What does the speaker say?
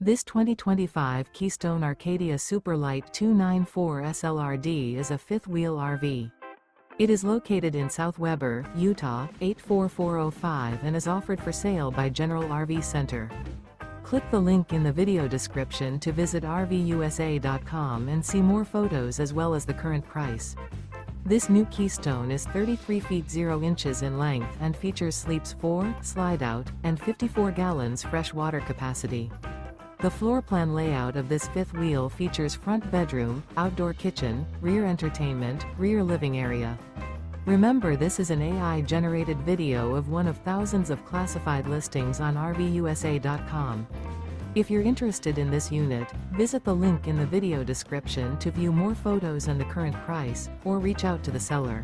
This 2025 Keystone Arcadia Super Lite 294 SLRD is a fifth-wheel RV. It is located in South Weber, Utah, 84405 and is offered for sale by General RV Center. Click the link in the video description to visit RVUSA.com and see more photos as well as the current price. This new Keystone is 33 feet 0 inches in length and features sleeps 4, slide-out, and 54 gallons fresh water capacity. The floor plan layout of this fifth wheel features front bedroom, outdoor kitchen, rear entertainment, rear living area. Remember, this is an AI-generated video of one of thousands of classified listings on RVUSA.com. If you're interested in this unit, visit the link in the video description to view more photos and the current price, or reach out to the seller.